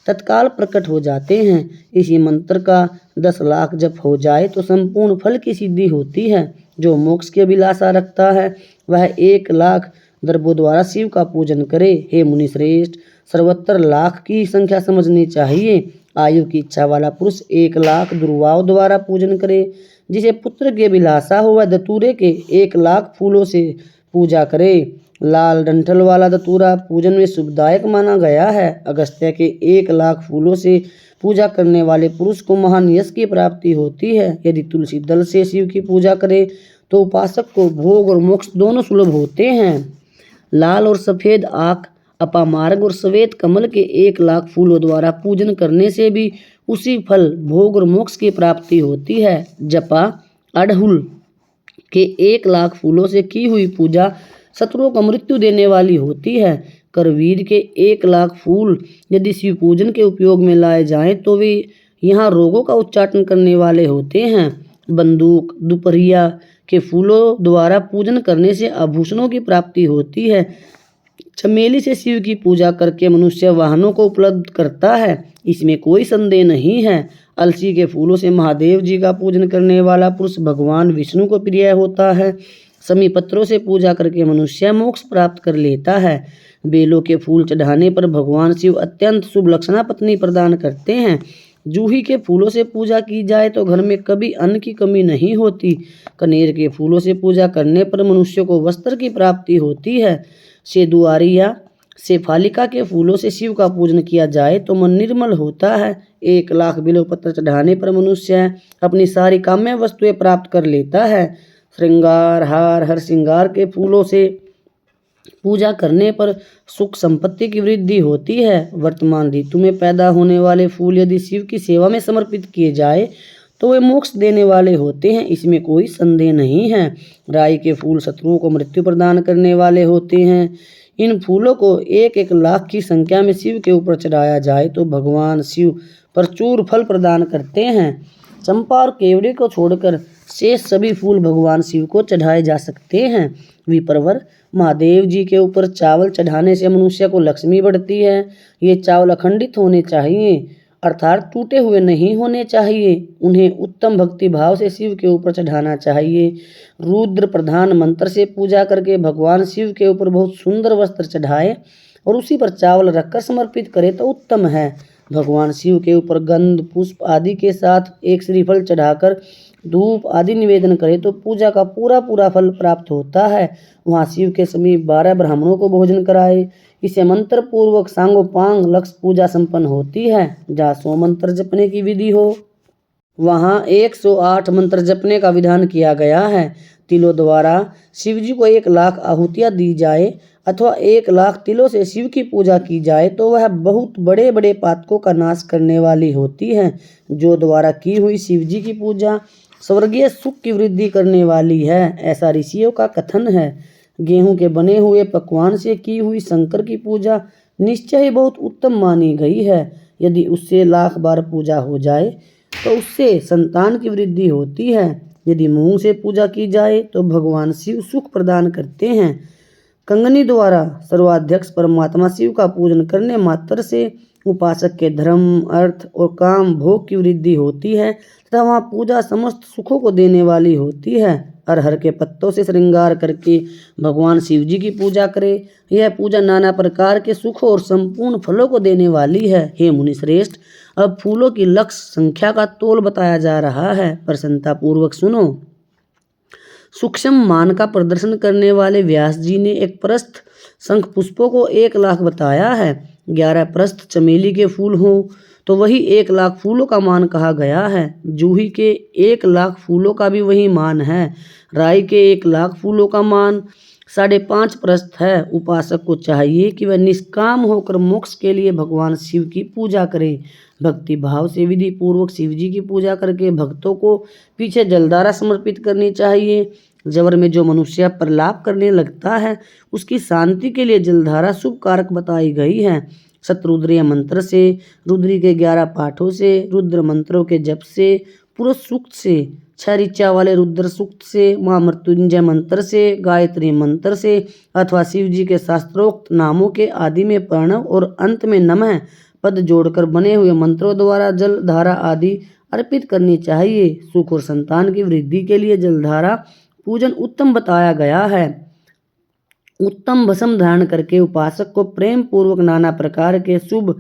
S1: तत्काल प्रकट हो जाते हैं। इसी मंत्र का 10,00,000 जप हो जाए तो संपूर्ण फल की सिद्धि होती है। जो मोक्ष की अभिलाषा रखता है वह 1,00,000 दर्भों द्वारा शिव का पूजन करे। हे मुनि श्रेष्ठ, सर्वत्र लाख की संख्या समझनी चाहिए। आयु की इच्छा वाला पुरुष 1,00,000 दुर्वाओं द्वारा पूजन करे। जिसे पुत्र की अभिलाषा हो वह धतूरे के 1,00,000 फूलों से पूजा करे। लाल डंठल वाला धतूरा पूजन में शुभदायक माना गया है। अगस्त्य के 1,00,000 फूलों से पूजा करने वाले पुरुष को महान यश की प्राप्ति होती है। यदि तुलसी दल से शिव की पूजा करे तो उपासक को भोग और मोक्ष दोनों सुलभ होते हैं। लाल और सफेद आँख, अपामार्ग और श्वेत कमल के 1,00,000 फूलों द्वारा पूजन करने से भी उसी फल, भोग और मोक्ष की प्राप्ति होती है। जपा अड़हुल के 1,00,000 फूलों से की हुई पूजा शत्रुओं को मृत्यु देने वाली होती है। करवीर के 1,00,000 फूल यदि शिव पूजन के उपयोग में लाए जाएं तो वे यहाँ रोगों का उच्चाटन करने वाले होते हैं। बंदूक, दुपहिया के फूलों द्वारा पूजन करने से आभूषणों की प्राप्ति होती है। चमेली से शिव की पूजा करके मनुष्य वाहनों को उपलब्ध करता है, इसमें कोई संदेह नहीं है। अलसी के फूलों से महादेव जी का पूजन करने वाला पुरुष भगवान विष्णु को प्रिय होता है। समी पत्रों से पूजा करके मनुष्य मोक्ष प्राप्त कर लेता है। बेलों के फूल चढ़ाने पर भगवान शिव अत्यंत शुभ लक्षणा पत्नी प्रदान करते हैं। जूही के फूलों से पूजा की जाए तो घर में कभी अन्न की कमी नहीं होती। कनेर के फूलों से पूजा करने पर मनुष्य को वस्त्र की प्राप्ति होती है। सेदुआरी या शेफालिका के फूलों से शिव का पूजन किया जाए तो मन निर्मल होता है। 1,00,000 बिल्व पत्र चढ़ाने पर मनुष्य अपनी सारी काम्य वस्तुएं प्राप्त कर लेता है। श्रृंगार, हार, हर श्रृंगार के फूलों से पूजा करने पर सुख संपत्ति की वृद्धि होती है। वर्तमान ऋतु में पैदा होने वाले फूल यदि शिव की सेवा में समर्पित किए जाए तो वे मोक्ष देने वाले होते हैं, इसमें कोई संदेह नहीं है। राई के फूल शत्रुओं को मृत्यु प्रदान करने वाले होते हैं। इन फूलों को 1,00,000 की संख्या में शिव के ऊपर चढ़ाया जाए तो भगवान शिव प्रचुर फल प्रदान करते हैं। चंपा और केवड़े को छोड़कर शेष सभी फूल भगवान शिव को चढ़ाए जा सकते हैं। विप्रवर, महादेव जी के ऊपर चावल चढ़ाने से मनुष्य को लक्ष्मी बढ़ती है। ये चावल अखंडित होने चाहिए, अर्थात टूटे हुए नहीं होने चाहिए। उन्हें उत्तम भक्ति भाव से शिव के ऊपर चढ़ाना चाहिए। रुद्र प्रधान मंत्र से पूजा करके भगवान शिव के ऊपर बहुत सुंदर वस्त्र चढ़ाए और उसी पर चावल रखकर समर्पित करे तो उत्तम है। भगवान शिव के ऊपर गंध, पुष्प आदि के साथ एक श्रीफल चढ़ाकर धूप आदि निवेदन करे तो पूजा का पूरा फल प्राप्त होता है। वहाँ शिव के समीप 12 ब्राह्मणों को भोजन कराए। इससे मंत्र पूर्वक सांगोपांग लक्ष्य पूजा संपन्न होती है। जहाँ 100 मंत्र जपने की विधि हो वहाँ 108 मंत्र जपने का विधान किया गया है। तिलों द्वारा शिव जी को 1 लाख आहुतियाँ दी जाए अथवा 1 लाख तिलों से शिव की पूजा की जाए तो वह बहुत बड़े बड़े पातकों का नाश करने वाली होती है। जो द्वारा की हुई शिव जी की पूजा स्वर्गीय सुख की वृद्धि करने वाली है, ऐसा ऋषियों का कथन है। गेहूं के बने हुए पकवान से की हुई शंकर की पूजा निश्चय ही बहुत उत्तम मानी गई है। यदि उससे 1 लाख बार पूजा हो जाए तो उससे संतान की वृद्धि होती है। यदि मूंग से पूजा की जाए तो भगवान शिव सुख प्रदान करते हैं। कंगनी द्वारा सर्वाध्यक्ष परमात्मा शिव का पूजन करने मात्र से उपासक के धर्म, अर्थ और काम भोग की वृद्धि होती है तथा वहाँ पूजा समस्त सुखों को देने वाली होती है। अरहर के पत्तों से श्रृंगार करके भगवान शिव जी की पूजा करे। यह पूजा नाना प्रकार के सुखों और संपूर्ण फलों को देने वाली है। हे मुनि श्रेष्ठ, अब फूलों की लक्ष्य संख्या का तोल बताया जा रहा है, प्रसन्नता पूर्वक सुनो। सूक्ष्म मान का प्रदर्शन करने वाले व्यास जी ने एक प्रस्थ शंख पुष्पों को 1 लाख बताया है। 11 प्रस्थ चमेली के फूल हों तो वही 1 लाख फूलों का मान कहा गया है। जूही के 1 लाख फूलों का भी वही मान है। राई के 1 लाख फूलों का मान 5.5 प्रस्थ है। उपासक को चाहिए कि वह निष्काम होकर मोक्ष के लिए भगवान शिव की पूजा करे। भक्ति भाव से विधि पूर्वक शिव जी की पूजा करके भक्तों को पीछे जलधारा समर्पित करनी चाहिए। जबर में जो मनुष्य प्रलाप करने लगता है उसकी शांति के लिए जलधारा शुभ कारक बताई गई है। शतरुद्रीय मंत्र से, रुद्री के 11 पाठों से, रुद्र मंत्रों के जप से, पुरुष सूक्त से, 6 ऋचा वाले रुद्र सूक्त से, महामृत्युंजय मंत्र से, गायत्री मंत्र से अथवा शिव जी के शास्त्रोक्त नामों के आदि में प्रणव और अंत में नमः पद जोड़कर बने हुए मंत्रों द्वारा जल धारा आदि अर्पित करनी चाहिए। सुख और संतान की वृद्धि के लिए जलधारा पूजन उत्तम बताया गया है। उत्तम भस्म धारण करके उपासक को प्रेम पूर्वक नाना प्रकार के शुभ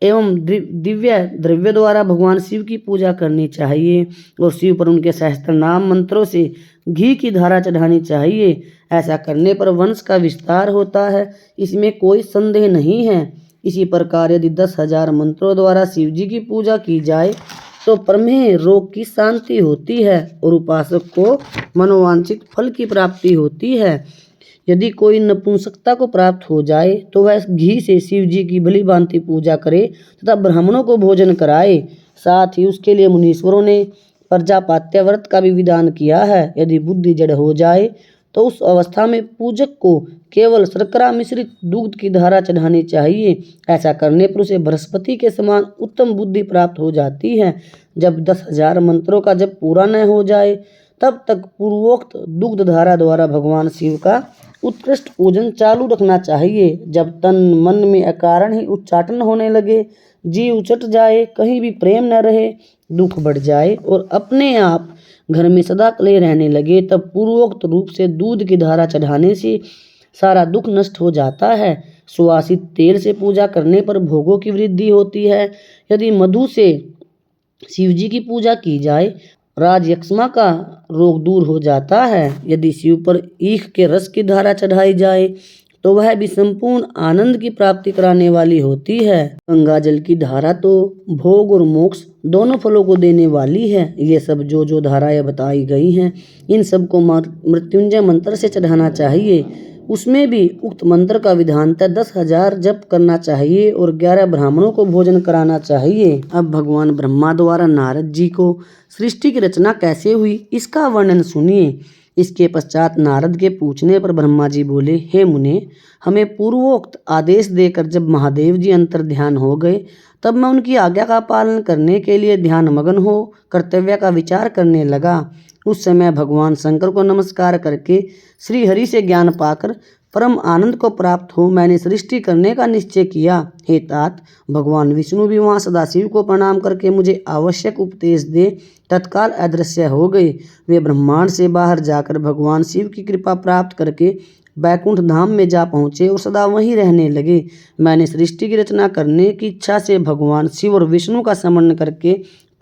S1: एवं दिव्य द्रव्य द्वारा भगवान शिव की पूजा करनी चाहिए और शिव पर उनके सहस्त्र नाम मंत्रों से घी की धारा चढ़ानी चाहिए। ऐसा करने पर वंश का विस्तार होता है, इसमें कोई संदेह नहीं है। इसी प्रकार यदि 10,000 मंत्रों द्वारा शिव जी की पूजा की जाए तो प्रमेह रोग की शांति होती है और उपासक को मनोवांछित फल की प्राप्ति होती है। यदि कोई नपुंसकता को प्राप्त हो जाए तो वह घी से शिव जी की भली भांति पूजा करे तथा ब्राह्मणों को भोजन कराए। साथ ही उसके लिए मुनीश्वरों ने प्रजापात्य व्रत का भी विधान किया है। यदि बुद्धि जड़ हो जाए तो उस अवस्था में पूजक को केवल शर्करा मिश्रित दूध की धारा चढ़ानी चाहिए। ऐसा करने पर उसे बृहस्पति के समान उत्तम बुद्धि प्राप्त हो जाती है। जब 10,000 मंत्रों का जब पूरा न हो जाए तब तक पूर्वोक्त दुग्ध धारा द्वारा भगवान शिव का उत्कृष्ट पूजन चालू रखना चाहिए। जब तन मन में अकारण ही उच्चाटन होने लगे, जी उचट जाए, कहीं भी प्रेम न रहे, दुख बढ़ जाए और अपने आप घर में सदा कले रहने लगे, तब पूर्वोक्त रूप से दूध की धारा चढ़ाने से सारा दुख नष्ट हो जाता है। सुवासित तेल से पूजा करने पर भोगों की वृद्धि होती है। यदि मधु से शिव जी की पूजा की जाए राजयक्ष्मा का रोग दूर हो जाता है। यदि शिव पर ईख के रस की धारा चढ़ाई जाए तो वह भी संपूर्ण आनंद की प्राप्ति कराने वाली होती है। गंगा जल की धारा तो भोग और मोक्ष दोनों फलों को देने वाली है। ये सब जो धाराएं बताई गई हैं, इन सब को मृत्युंजय मंत्र से चढ़ाना चाहिए। उसमें भी उक्त मंत्र का विधानतः 10,000 जप करना चाहिए और 11 ब्राह्मणों को भोजन कराना चाहिए। अब भगवान ब्रह्मा द्वारा नारद जी को सृष्टि की रचना कैसे हुई इसका वर्णन सुनिए। इसके पश्चात नारद के पूछने पर ब्रह्मा जी बोले, हे मुने, हमें पूर्वोक्त आदेश देकर जब महादेव जी अंतर ध्यान हो गए तब मैं उनकी आज्ञा का पालन करने के लिए ध्यान मग्न हो कर्तव्य का विचार करने लगा। उस समय भगवान शंकर को नमस्कार करके श्री हरि से ज्ञान पाकर परम आनंद को प्राप्त हो मैंने सृष्टि करने का निश्चय किया। हे तात, भगवान विष्णु भी वहाँ सदाशिव को प्रणाम करके मुझे आवश्यक उपदेश दे तत्काल अदृश्य हो गए। वे ब्रह्मांड से बाहर जाकर भगवान शिव की कृपा प्राप्त करके बैकुंठ धाम में जा पहुँचे और सदा वहीं रहने लगे। मैंने सृष्टि की रचना करने की इच्छा से भगवान शिव और विष्णु का स्मरण करके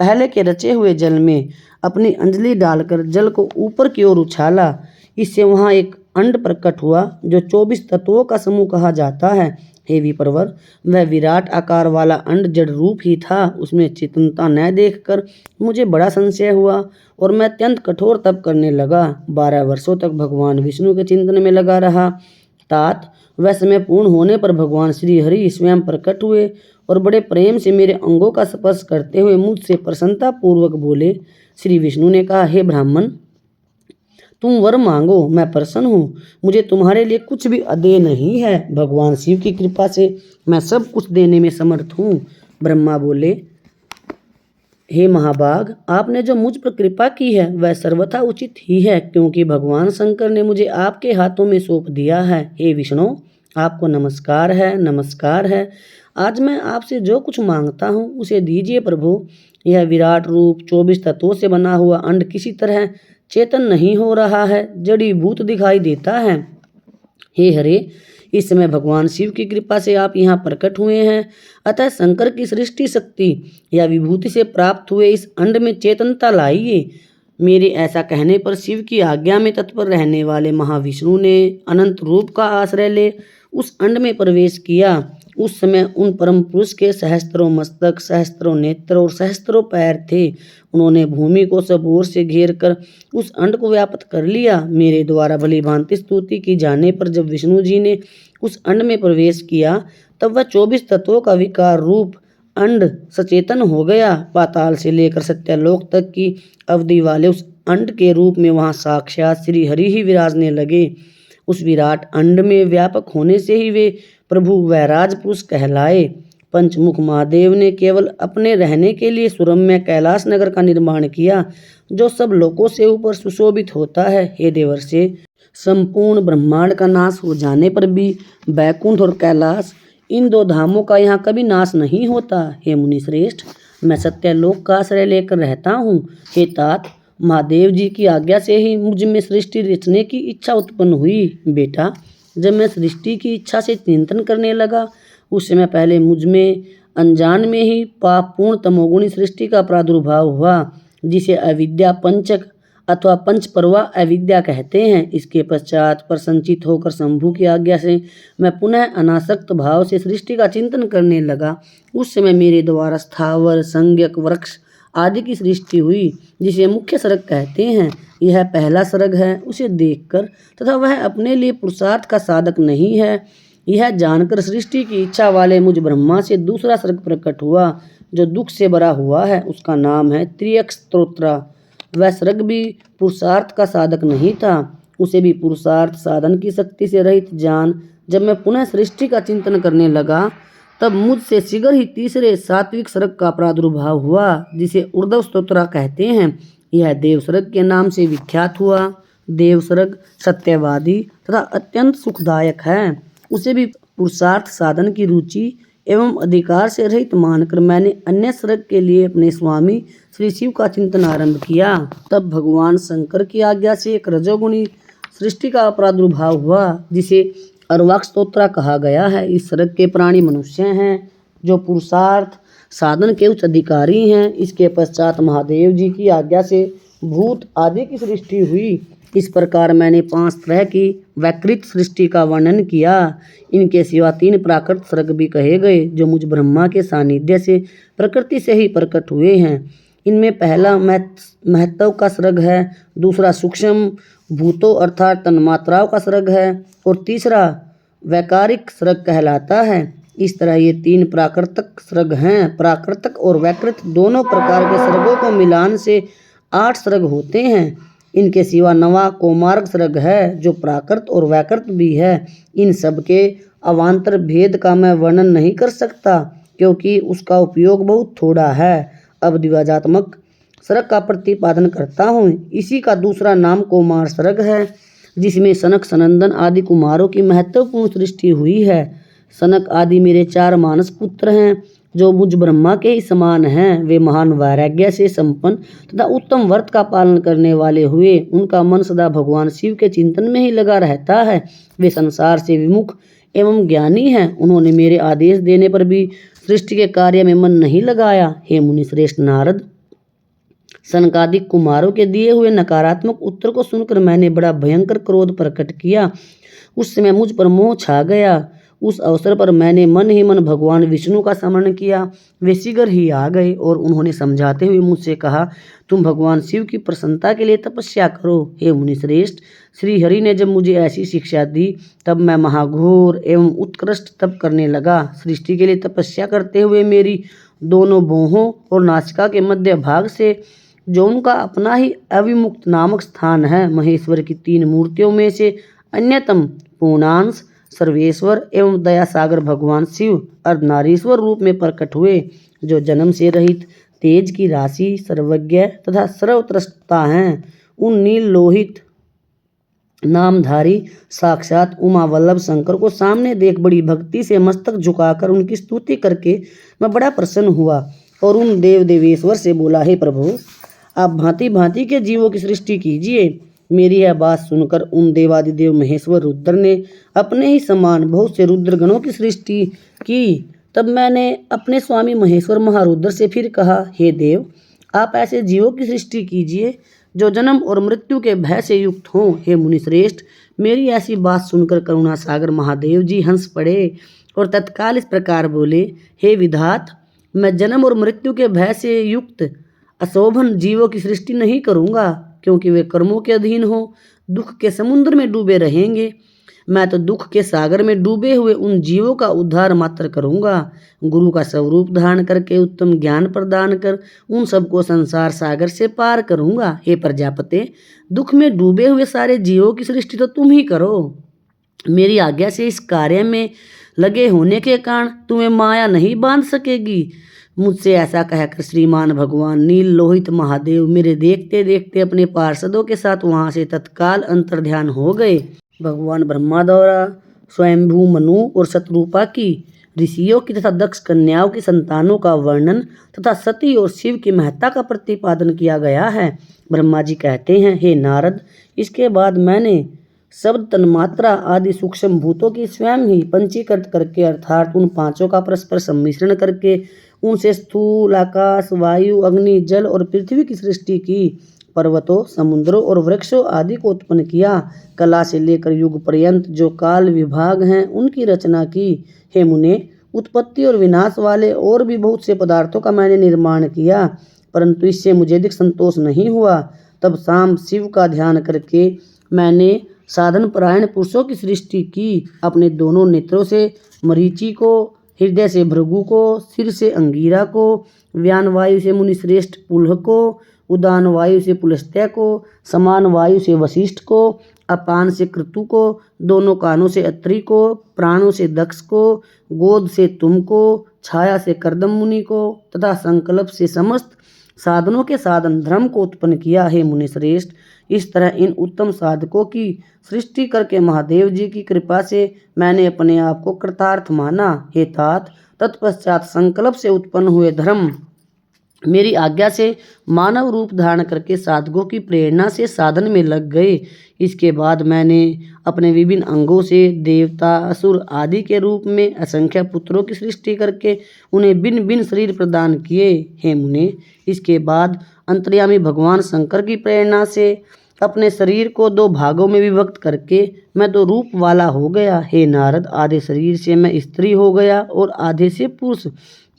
S1: पहले के रचे हुए जल में अपनी अंजलि डालकर जल को ऊपर की ओर उछाला। इससे वहाँ एक अंड प्रकट हुआ जो 24 तत्वों का समूह कहा जाता है। हे विप्रवर, वह विराट आकार वाला अंड जड़ रूप ही था। उसमें चेतनता न देखकर मुझे बड़ा संशय हुआ और मैं अत्यंत कठोर तप करने लगा। 12 वर्षों तक भगवान विष्णु के चिंतन में लगा रहा। तात वह समय पूर्ण होने पर भगवान श्री हरि स्वयं प्रकट हुए और बड़े प्रेम से मेरे अंगों का स्पर्श करते हुए मुझसे प्रसन्नता पूर्वक बोले। श्री विष्णु ने कहा, हे ब्राह्मण, तुम वर मांगो, मैं प्रसन्न हूँ। मुझे तुम्हारे लिए कुछ भी अदेय नहीं है। भगवान शिव की कृपा से मैं सब कुछ देने में समर्थ हूँ। ब्रह्मा बोले, हे महाभाग, आपने जो मुझ पर कृपा की है वह सर्वथा उचित ही है, क्योंकि भगवान शंकर ने मुझे आपके हाथों में सौंप दिया है। हे विष्णु, आपको नमस्कार है, नमस्कार है। आज मैं आपसे जो कुछ मांगता हूँ उसे दीजिए प्रभु। यह विराट रूप 24 तत्वों से बना हुआ अंड किसी तरह चेतन नहीं हो रहा है, जड़ी भूत दिखाई देता है। हे हरे, इस समय भगवान शिव की कृपा से आप यहाँ प्रकट हुए हैं, अतः शंकर की सृष्टि शक्ति या विभूति से प्राप्त हुए इस अंड में चेतनता लाइए। मेरे ऐसा कहने पर शिव की आज्ञा में तत्पर रहने वाले महाविष्णु ने अनंत रूप का आश्रय ले उस अंड में प्रवेश किया। उस समय उन परम पुरुष के सहस्त्रों मस्तक, सहस्त्रों नेत्र और सहस्त्रों पैर थे। उन्होंने भूमि को सब ओर से घेर कर उस अंड को व्याप्त कर लिया। मेरे द्वारा भली भांति स्तुति की जाने पर जब विष्णु जी ने उस अंड में प्रवेश किया तब वह 24 तत्वों का विकार रूप अंड सचेतन हो गया। पाताल से लेकर सत्यलोक तक की अवधि वाले उस अंड के रूप में वहां साक्षात श्री हरि ही विराजने लगे। उस विराट अंड में व्यापक होने से ही वे प्रभु वैराज पुरुष कहलाए। पंचमुख महादेव ने केवल अपने रहने के लिए सुरम्य कैलाश नगर का निर्माण किया, जो सब लोकों से ऊपर सुशोभित होता है। हे देवर्षि, संपूर्ण ब्रह्मांड का नाश हो जाने पर भी बैकुंठ और कैलाश, इन दो धामों का यहाँ कभी नाश नहीं होता। हे मुनि श्रेष्ठ, मैं सत्यलोक का आश्रय लेकर रहता हूँ। हे तात, महादेव जी की आज्ञा से ही मुझ में सृष्टि रचने की इच्छा उत्पन्न हुई। बेटा, जब मैं सृष्टि की इच्छा से चिंतन करने लगा उस समय पहले मुझ में अनजान में ही पापपूर्ण तमोगुणी सृष्टि का प्रादुर्भाव हुआ, जिसे अविद्या पंचक अथवा पंचपर्वा अविद्या कहते हैं। इसके पश्चात प्रसन्नचित होकर शंभु की आज्ञा से मैं पुनः अनासक्त भाव से सृष्टि का चिंतन करने लगा। उस समय मेरे द्वारा स्थावर, संज्ञक, वृक्ष आदि की सृष्टि हुई, जिसे मुख्य सर्ग कहते हैं। यह पहला सर्ग है। उसे देखकर तथा वह अपने लिए पुरुषार्थ का साधक नहीं है, यह जानकर सृष्टि की इच्छा वाले मुझ ब्रह्मा से दूसरा सर्ग प्रकट हुआ, जो दुख से भरा हुआ है। उसका नाम है त्रियक स्तोत्र। वह सर्ग भी पुरुषार्थ का साधक नहीं था, उसे भी पुरुषार्थ साधन की शक्ति से रहित जान जब मैं पुनः सृष्टि का चिंतन करने लगा तब मुझसे शीघ्र ही तीसरे सात्विक सर्ग का प्रादुर्भाव हुआ, जिसे उर्ध्व स्तोत्र कहते हैं। यह देव सर्ग के नाम से विख्यात हुआ। देव सर्ग सत्यवादी तथा अत्यंत सुखदायक है। उसे भी पुरुषार्थ साधन की रुचि एवं अधिकार से रहित मानकर मैंने अन्य सर्ग के लिए अपने स्वामी श्री शिव का चिंतन आरंभ किया। तब भगवान शंकर की आज्ञा से एक रजोगुणी सृष्टि का प्रादुर्भाव हुआ, जिसे अर्वाक स्तोत्र कहा गया है। इस सर्ग के प्राणी मनुष्य हैं, जो पुरुषार्थ साधन के उच्च अधिकारी हैं। इसके पश्चात महादेव जी की आज्ञा से भूत आदि की सृष्टि हुई। इस प्रकार मैंने 5 तरह की वैकृत सृष्टि का वर्णन किया। इनके सिवा 3 प्राकृत सर्ग भी कहे गए, जो मुझ ब्रह्मा के सानिध्य से प्रकृति से ही प्रकट हुए हैं। इनमें पहला महत्व का सर्ग है, दूसरा सूक्ष्म भूतों अर्थात तन्मात्राओं का सर्ग है और तीसरा वैकारिक सर्ग कहलाता है। इस तरह ये 3 प्राकृतक सर्ग हैं। प्राकृतक और वैकृत दोनों प्रकार के सर्गों को मिलान से 8 सर्ग होते हैं। इनके सिवा 9वां कौमार्ग सर्ग है, जो प्राकृत और वैकृत भी है। इन सब के अवान्तर भेद का मैं वर्णन नहीं कर सकता, क्योंकि उसका उपयोग बहुत थोड़ा है। अब द्विवाजात्मक सर्ग का प्रतिपादन करता हूँ। इसी का दूसरा नाम कौमार सर्ग है, जिसमें सनक, सनंदन आदि कुमारों की महत्वपूर्ण सृष्टि हुई है। सनक आदि मेरे 4 मानस पुत्र हैं, जो मुझ ब्रह्मा के ही समान हैं। वे महान वैराग्य से संपन्न तथा उत्तम व्रत का पालन करने वाले हुए। उनका मन सदा भगवान शिव के चिंतन में ही लगा रहता है। वे संसार से विमुख एवं ज्ञानी हैं। उन्होंने मेरे आदेश देने पर भी सृष्टि के कार्य में मन नहीं लगाया। हे मुनि श्रेष्ठ नारद, सनकादिक कुमारों के दिए हुए नकारात्मक उत्तर को सुनकर मैंने बड़ा भयंकर क्रोध प्रकट किया। उस समय मुझ पर मोह छा गया। उस अवसर पर मैंने मन ही मन भगवान विष्णु का स्मरण किया। वे शीघ्र ही आ गए और उन्होंने समझाते हुए मुझसे कहा, तुम भगवान शिव की प्रसन्नता के लिए तपस्या करो। हे मुनिश्रेष्ठ, श्री हरि ने जब मुझे ऐसी शिक्षा दी तब मैं महाघोर एवं उत्कृष्ट तप करने लगा। सृष्टि के लिए तपस्या करते हुए मेरी दोनों भौहों और नासिका के मध्य भाग से, जो उनका अपना ही अविमुक्त नामक स्थान है, महेश्वर की 3 मूर्तियों में से अन्यतम पूर्णांश सर्वेश्वर एवं दया सागर भगवान शिव अर्धनारीश्वर रूप में प्रकट हुए, जो जन्म से रहित, तेज की राशि, सर्वज्ञ तथा सर्वत्रष्टा हैं। उन नील लोहित नामधारी साक्षात उमा वल्लभ शंकर को सामने देख बड़ी भक्ति से मस्तक झुकाकर उनकी स्तुति करके मैं बड़ा प्रसन्न हुआ और उन देव देवेश्वर से बोला, हे प्रभु, आप भांति भांति के जीवों की सृष्टि कीजिए। मेरी यह बात सुनकर उन देवादिदेव महेश्वर रुद्र ने अपने ही समान बहुत से रुद्रगणों की सृष्टि की। तब मैंने अपने स्वामी महेश्वर महारुद्र से फिर कहा, हे देव, आप ऐसे जीवों की सृष्टि कीजिए जो जन्म और मृत्यु के भय से युक्त हों। हे मुनिश्रेष्ठ, मेरी ऐसी बात सुनकर करुणा सागर महादेव जी हंस पड़े और तत्काल इस प्रकार बोले, हे विधात, मैं जन्म और मृत्यु के भय से युक्त अशोभन जीवों की सृष्टि नहीं करूँगा, क्योंकि वे कर्मों के अधीन हो, दुख के समुद्र में डूबे रहेंगे। मैं तो दुख के सागर में डूबे हुए उन जीवों का उद्धार मात्र करूँगा। गुरु का स्वरूप धारण करके उत्तम ज्ञान प्रदान कर उन सबको संसार सागर से पार करूँगा। हे प्रजापते, दुख में डूबे हुए सारे जीवों की सृष्टि तो तुम ही करो। मेरी आज्ञा से इस कार्य में लगे होने के कारण तुम्हें माया नहीं बांध सकेगी। मुझसे ऐसा कहकर श्रीमान भगवान नील लोहित महादेव मेरे देखते देखते अपने पार्षदों के साथ वहां से तत्काल अंतर्ध्यान हो गए। भगवान ब्रह्मा द्वारा स्वयंभू मनु और शतरूपा की, ऋषियों की तथा दक्ष कन्याओं की संतानों का वर्णन तथा सती और शिव की महत्ता का प्रतिपादन किया गया है। ब्रह्मा जी कहते हैं, हे नारद, इसके बाद मैंने शब्द, तन्मात्रा आदि सूक्ष्म भूतों की स्वयं ही पंचीकृत करके, अर्थात उन 5 का परस्पर सम्मिश्रण करके उनसे स्थूल आकाश, वायु, अग्नि, जल और पृथ्वी की सृष्टि की। पर्वतों, समुद्रों और वृक्षों आदि को उत्पन्न किया। कला से लेकर युग पर्यंत जो काल विभाग हैं उनकी रचना की। हे मुने, उत्पत्ति और विनाश वाले और भी बहुत से पदार्थों का मैंने निर्माण किया, परंतु इससे मुझे अधिक संतोष नहीं हुआ। तब शाम शिव का ध्यान करके मैंने साधन परायण पुरुषों की सृष्टि की। अपने दोनों नेत्रों से मरीचि को, हृदय से भृगु को, सिर से अंगीरा को, व्यान वायु से मुनिश्रेष्ठ पुलह को, उदान वायु से पुलस्त्य को, समान वायु से वशिष्ठ को, अपान से क्रतु को, दोनों कानों से अत्रि को, प्राणों से दक्ष को, गोद से तुम को, छाया से कर्दम मुनि को तथा संकल्प से समस्त साधनों के साधन धर्म को उत्पन्न किया। है मुनिश्रेष्ठ, इस तरह इन उत्तम साधकों की सृष्टि करके महादेव जी की कृपा से मैंने अपने आप को कृतार्थ माना। हे तात, तत्पश्चात संकल्प से उत्पन्न हुए धर्म मेरी आज्ञा से मानव रूप धारण करके साधकों की प्रेरणा से साधन में लग गए। इसके बाद मैंने अपने विभिन्न अंगों से देवता, असुर आदि के रूप में असंख्य पुत्रों की सृष्टि करके उन्हें भिन्न भिन्न शरीर प्रदान किए। हे मुने, इसके बाद अंतर्यामी भगवान शंकर की प्रेरणा से अपने शरीर को 2 भागों में विभक्त करके मैं 2 रूप वाला हो गया। हे नारद, आधे शरीर से मैं स्त्री हो गया और आधे से पुरुष।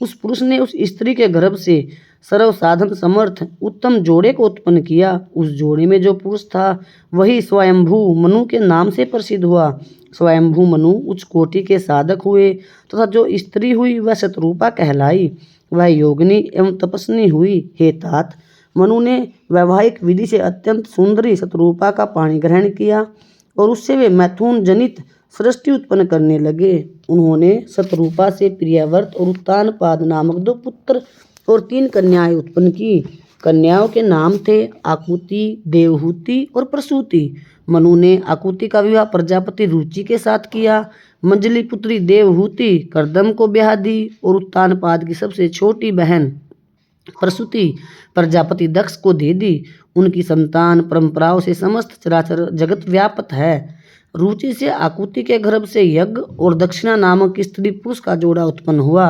S1: उस पुरुष ने उस स्त्री के गर्भ से सर्व साधन समर्थ उत्तम जोड़े को उत्पन्न किया। उस जोड़े में जो पुरुष था वही स्वयंभू मनु के नाम से प्रसिद्ध हुआ। स्वयंभू मनु उच्च कोटि के साधक हुए तथा जो स्त्री हुई वह शतरूपा कहलाई। वह योगिनी एवं तपस्विनी हुई। हे तात, मनु ने वैवाहिक विधि से अत्यंत सुंदरी शतरूपा का पाणी ग्रहण किया और उससे वे मैथुन जनित सृष्टि उत्पन्न करने लगे। उन्होंने शतरूपा से प्रियव्रत और उत्तानपाद नामक 2 पुत्र और 3 कन्याएं उत्पन्न की। कन्याओं के नाम थे आकुति, देवहूति और प्रसूति। मनु ने आकुति का विवाह प्रजापति रुचि के साथ किया। मंजली पुत्री देवहूति कर्दम को ब्याह दी और उत्तानपाद की सबसे छोटी बहन प्रसूति प्रजापति दक्ष को दे दी। उनकी संतान परंपराओं से समस्त चराचर जगत व्याप्त है। रुचि से आकुति के गर्भ से यज्ञ और दक्षिणा नामक स्त्री पुरुष का जोड़ा उत्पन्न हुआ।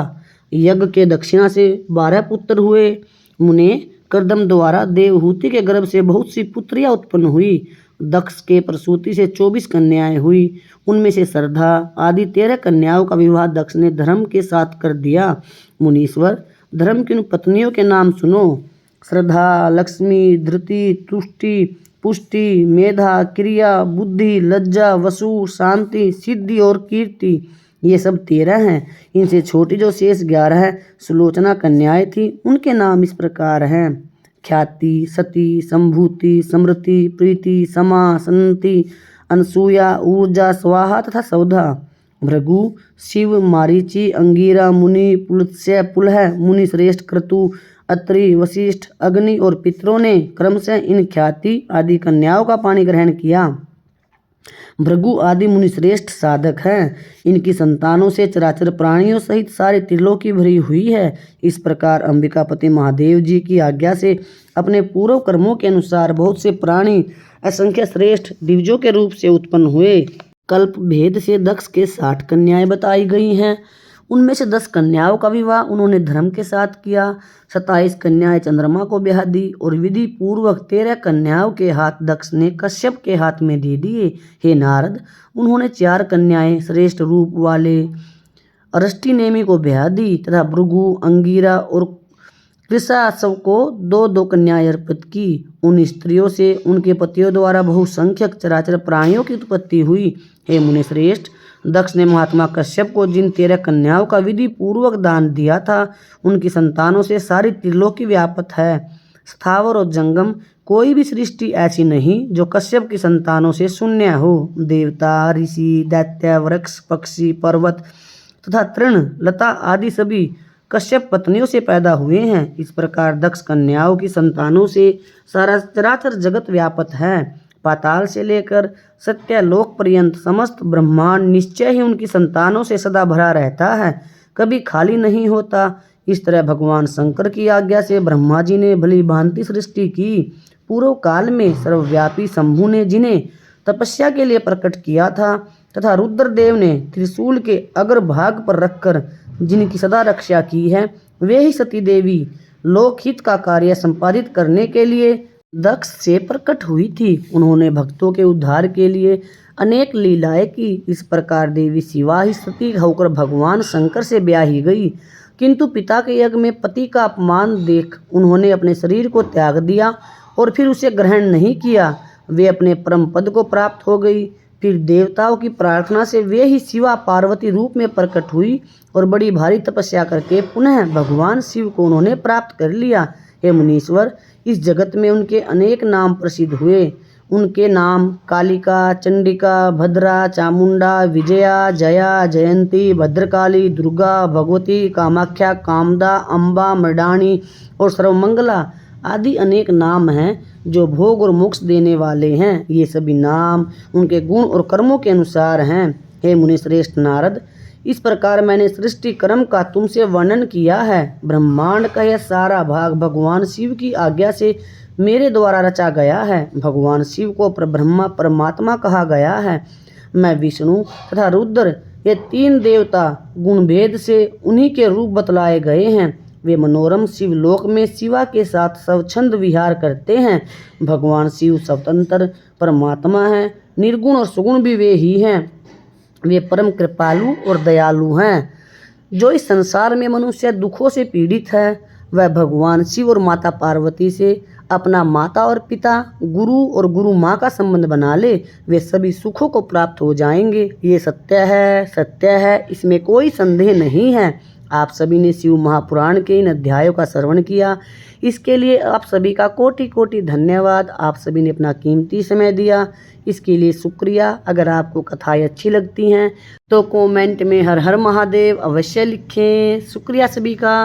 S1: यज्ञ के दक्षिणा से 12 पुत्र हुए। मुने, कर्दम द्वारा देवहूति के गर्भ से बहुत सी पुत्रियां उत्पन्न हुई। दक्ष के प्रसूति से 24 कन्याएं हुई। उनमें से श्रद्धा आदि 13 कन्याओं का विवाह दक्ष ने धर्म के साथ कर दिया। मुनीश्वर, धर्म की उन पत्नियों के नाम सुनो। श्रद्धा, लक्ष्मी, धृति, तुष्टि, पुष्टि, मेधा, क्रिया, बुद्धि, लज्जा, वसु, शांति, सिद्धि और कीर्ति, ये सब 13 हैं। इनसे छोटी जो शेष 11 सुलोचना कन्याएं थी, उनके नाम इस प्रकार हैं: ख्याति, सती, संभूति, समृति, प्रीति, समा, संति, अनसूया, ऊर्जा, स्वाहा तथा सौधा। भृगु, शिव, मारीचि, अंगिरा, मुनि, पुलत्स्य, पुलह, मुनि श्रेष्ठ, क्रतु, अत्रि, वशिष्ठ, अग्नि और पितरों ने क्रमशः इन ख्याति आदि कन्याओं का पानी ग्रहण किया। भृगु आदि मुनि श्रेष्ठ साधक हैं। इनकी संतानों से चराचर प्राणियों सहित सारे त्रिलोकी भरी हुई है। इस प्रकार अंबिकापति महादेव जी की आज्ञा से अपने पूर्व कर्मों के अनुसार बहुत से प्राणी असंख्य श्रेष्ठ दिव्यों के रूप से उत्पन्न हुए। कल्प भेद से दक्ष के 60 कन्याएं बताई गई हैं। उनमें से 10 कन्याओं का विवाह उन्होंने धर्म के साथ किया। 27 कन्याएं चंद्रमा को ब्याह दी और विधि पूर्वक 13 कन्याओं के हाथ दक्ष ने कश्यप के हाथ में दे दिए। हे नारद, उन्होंने 4 कन्याएं श्रेष्ठ रूप वाले अरष्टिनेमि को ब्याह दी तथा भृगु, अंगिरा और कृशासव को 2-2 कन्याएं अर्पित की। उन स्त्रियों से उनके पतियों द्वारा बहुसंख्यक चराचर प्राणियों की उत्पत्ति हुई। हे मुनिश्रेष्ठ, दक्ष ने महात्मा कश्यप को जिन 13 कन्याओं का विधि पूर्वक दान दिया था, उनकी संतानों से सारी त्रिलोकी व्यापत है। स्थावर और जंगम कोई भी सृष्टि ऐसी नहीं जो कश्यप की संतानों से शून्य हो। देवता, ऋषि, दैत्य, वृक्ष, पक्षी, पर्वत तथा तृण, लता आदि सभी कश्यप पत्नियों से पैदा हुए हैं। इस प्रकार दक्ष कन्याओं की संतानों से सारा चराचर जगत व्यापत है। पाताल से लेकर सत्यलोक पर्यंत समस्त ब्रह्मांड निश्चय ही उनकी संतानों से सदा भरा रहता है, कभी खाली नहीं होता। इस तरह भगवान शंकर की आज्ञा से ब्रह्मा जी ने भली भांति सृष्टि की। पूर्व काल में सर्वव्यापी शंभु ने जिन्हें तपस्या के लिए प्रकट किया था तथा रुद्रदेव ने त्रिशूल के अग्रभाग पर रखकर जिनकी सदा रक्षा की है, वे ही सती देवी लोकहित का कार्य संपादित करने के लिए दक्ष से प्रकट हुई थी। उन्होंने भक्तों के उद्धार के लिए अनेक लीलाएं की। इस प्रकार देवी शिवा ही सती होकर भगवान शंकर से ब्याही गई, किंतु पिता के यज्ञ में पति का अपमान देख उन्होंने अपने शरीर को त्याग दिया और फिर उसे ग्रहण नहीं किया। वे अपने परम पद को प्राप्त हो गई। फिर देवताओं की प्रार्थना से वे ही शिवा पार्वती रूप में प्रकट हुई और बड़ी भारी तपस्या करके पुनः भगवान शिव को उन्होंने प्राप्त कर लिया। हे मुनीश्वर, इस जगत में उनके अनेक नाम प्रसिद्ध हुए। उनके नाम कालिका, चंडिका, भद्रा, चामुंडा, विजया, जया, जयंती, भद्रकाली, दुर्गा, भगवती, कामाख्या, कामदा, अम्बा, मृडानी और सर्वमंगला आदि अनेक नाम हैं जो भोग और मोक्ष देने वाले हैं। ये सभी नाम उनके गुण और कर्मों के अनुसार हैं। हे मुनिश्रेष्ठ नारद, इस प्रकार मैंने सृष्टि क्रम का तुमसे वर्णन किया है। ब्रह्मांड का यह सारा भाग भगवान शिव की आज्ञा से मेरे द्वारा रचा गया है। भगवान शिव को परब्रह्मा परमात्मा कहा गया है। मैं विष्णु तथा रुद्र ये 3 देवता गुणभेद से उन्हीं के रूप बतलाए गए हैं। वे मनोरम शिवलोक में शिवा के साथ स्वच्छंद विहार करते हैं। भगवान शिव स्वतंत्र परमात्मा हैं, निर्गुण और सुगुण भी वे ही हैं। वे परम कृपालु और दयालु हैं। जो इस संसार में मनुष्य दुखों से पीड़ित है, वह भगवान शिव और माता पार्वती से अपना माता और पिता, गुरु और गुरु माँ का संबंध बना ले, वे सभी सुखों को प्राप्त हो जाएंगे। ये सत्य है, इसमें कोई संदेह नहीं है। आप सभी ने शिव महापुराण के इन अध्यायों का श्रवण किया, इसके लिए आप सभी का कोटि कोटि धन्यवाद। आप सभी ने अपना कीमती समय दिया, इसके लिए शुक्रिया। अगर आपको कथाएं अच्छी लगती हैं तो कमेंट में हर हर महादेव अवश्य लिखें। शुक्रिया सभी का।